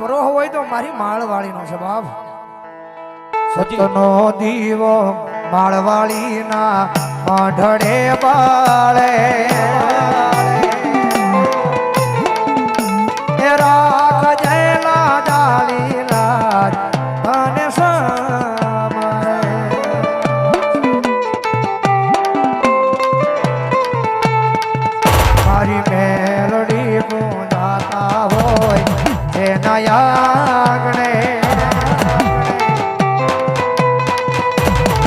ભરોહો હોય તો મારી માળવાળીનો છે બાપ. સતનો દીવો માળવાળીના માઢડે બાળે એ રાખ જયલા જાલીલા અને મારી મેલડી પૂજાતા હોય એના યાગણે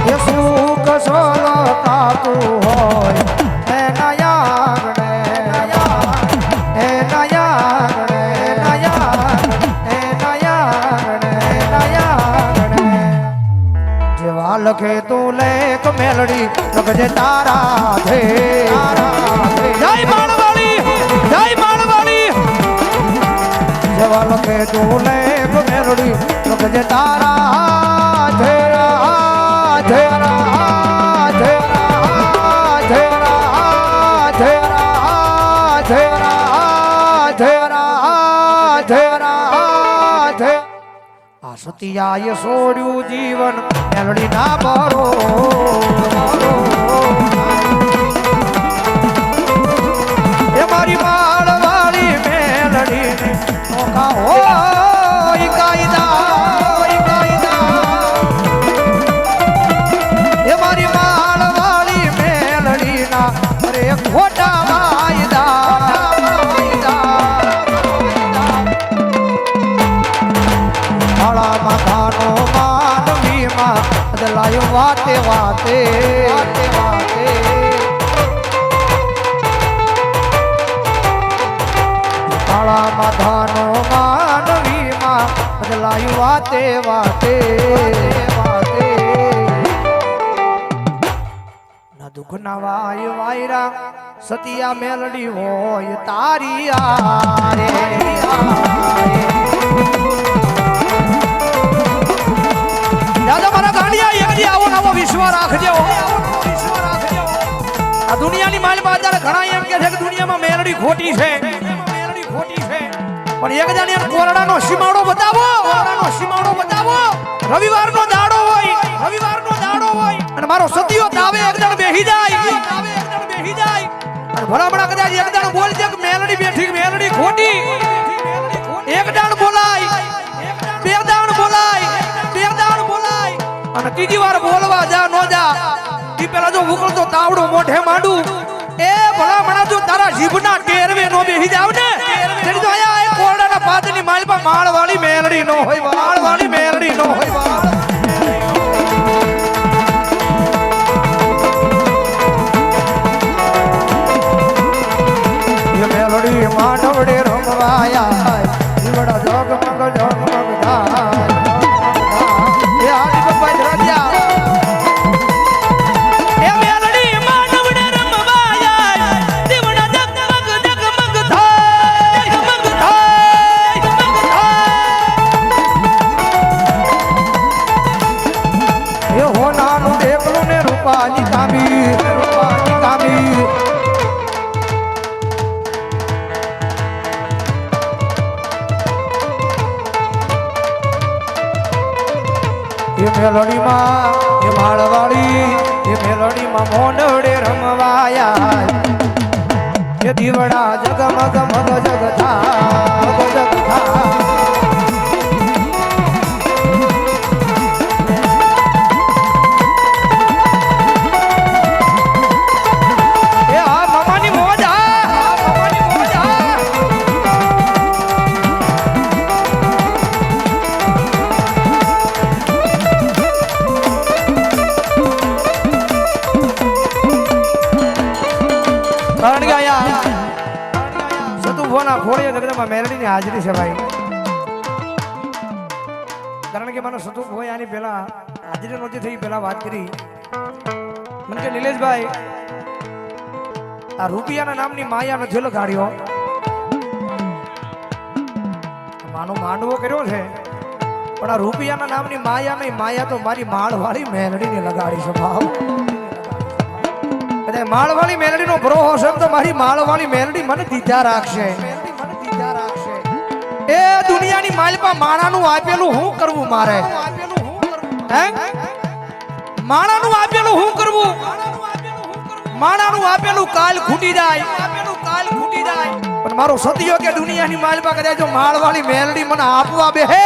એ સુખ સોલો તાતું હોય એના યાગણે એના યાગણે એના યાગણે એના યાગણે જેવા લખે તું લેખ મેલડી લખજે તારા ધે જય માળવાળી જય માળવાળી જેવા લખે તું લેખ મેલડી લખજે તારા ધેરા ધેરા ધેરા ધેરા ધેરા ધેરા ધેરા ધે આ સતિયાએ છોડ્યું જીવન મેલડી ના બરો એ મારી માળવાળી મેલડી નોકા હોય કાયદા એ મારી માળવાળી મેલડી ના અરે ખોટા વાયદા માથાનો માનવીમાં બદલાયો વાતે વાતે વાતે કાળા માથાનો માનવીમાં બદલાયો વાતે વાતે વાતે ના દુઃખ ના વાય વાયરા સતિયા મેલડી હોય તારી આરે દાદા મારા ગાંડિયા એક દી આવો નવો વિશ્વાસ રાખજો. આ દુનિયાની માલમાં અત્યારે ઘણા એમ કે છે કે દુનિયામાં મેલડી ખોટી છે પણ એક જાણી કોરડાનો સીમાડો બતાવો રવિવારનો દાડો હોય અને મારો સતિયો તાવે એક જણ બેહી જાય અને ભલામણા કદાચ એક જણ બોલજે કે મેલડી બેઠી મેલડી ખોટી એક જણ બોલાય બે જણ બોલાય અને ત્રીજી વાર બોલવા જા નો જા ઈ પેલા જો ઉકળતો તાવડો મોઢે માંડું એ ભલામણા જો તારા જીભના ટેરવે નો બેહી જાવ ને તેની તો આયા એ કોરડાના પાદની માલમાં માળવાળી મેલડી નો હોય માળવાળી મેલડી નો હોય એ મેલડી માંડવડે રમવાયા જીવડા જગમગ જગમગ થાય એ આલી બાપા ધરાયા એ મેલડી માંડવડે રમવાયા જીવડા જગમગ જગમગ થાય જગમગ થાય એ હોનાનું દેખલું ને રૂપાની કામી મેલડીમાં એ માળવાળી એ મેલડીમાં મોંડવડે રમવાયા એ દીવડા જગમગ મગ જગતા એ આ મામાની મોજા ખોળીએ નગરમાં મેલડીની હાજરી છે ભાઈ. કારણ કે મને સતુક હોય આની પહેલા હાજરી નહોતી થઈ પહેલા વાત કરી મને કે નિલેશભાઈ આ રૂપિયાના નામની માયા નથી લગાડ્યો માનો માંડવો કર્યો છે પણ આ રૂપિયાના નામની માયા નહીં માયા તો મારી માળવાળી મેલડીને લગાડી છે ભાવ. માળવાળી મેલડી નો ભરોસો છે તો મારી માળવાળી મેલડી મને દીધા રાખશે એ દુનિયાની માલપા માણાનું આપેલું હું કરવું મારે હે માણાનું આપેલું હું કરવું માણાનું આપેલું કાલ ખૂટી જાય પણ મારો સતિયો કે દુનિયાની માલપા કદાચ જો માળવાળી મેલડી મને આપવા બેહે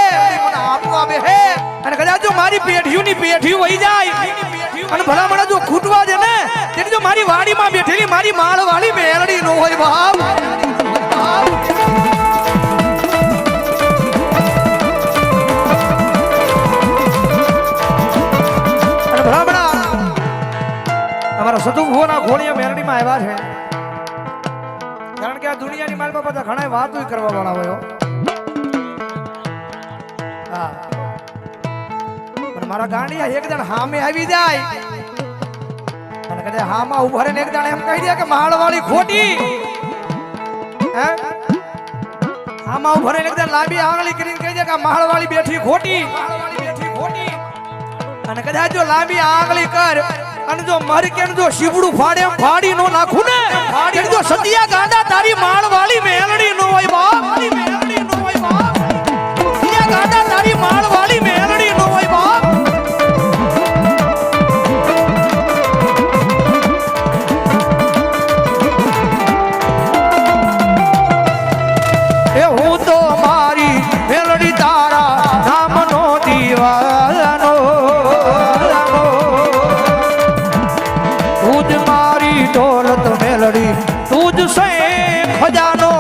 અને કદાચ જો મારી પેઢીઓની પેઢીઓ વહી જાય અને ભલા મને જો ખૂટવા દે ને તેથી જો મારી વાડીમાં બેઠેલી મારી માળવાળી મેલડી નો હોય બાપ અને ભલા મને અમારા સતુ ભુવના ઘોડિયા મેલડીમાં આવ્યા છે કારણ કે આ દુનિયાની માલપા બધા ઘણા વાતો કરવા વાળા હોય હા પણ મારા ગાંડિયા એકદમ હામે આવી જાય અને કદાચ હામાં ઉભા રહીને એકદમ એમ કહી દે કે માળવાળી ખોટી હે હામાં ઉભા રહીને એકદમ લાંબી આંગળી કરીને કહી દે કે માળવાળી બેઠી ખોટી અને કદાચ જો લાંબી આંગળી કર અને જો મારી કેન જો શીવડું ફાડે એમ ફાડી નો નાખું ને ફાડી જો સતિયા ગાંડા તારી માળવાળી મેલડી નો હોય બાપ સતિયા ગાંડા તારી માળવાળી મેલડી નો હોય બાપ એ હું તો મારી મેલડી તારા નામનો દીવાનો તુજ મારી દોલત મેલડી તુજ સે ખજાનો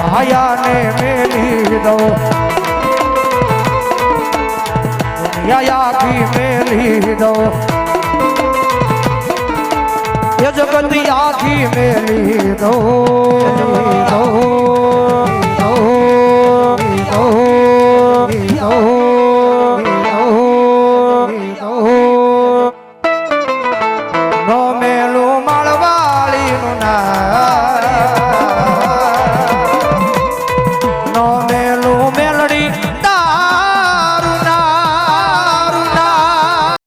માયાને મેલી દો દુનિયા આખી મેલી દો ये जगत आखी मेली दो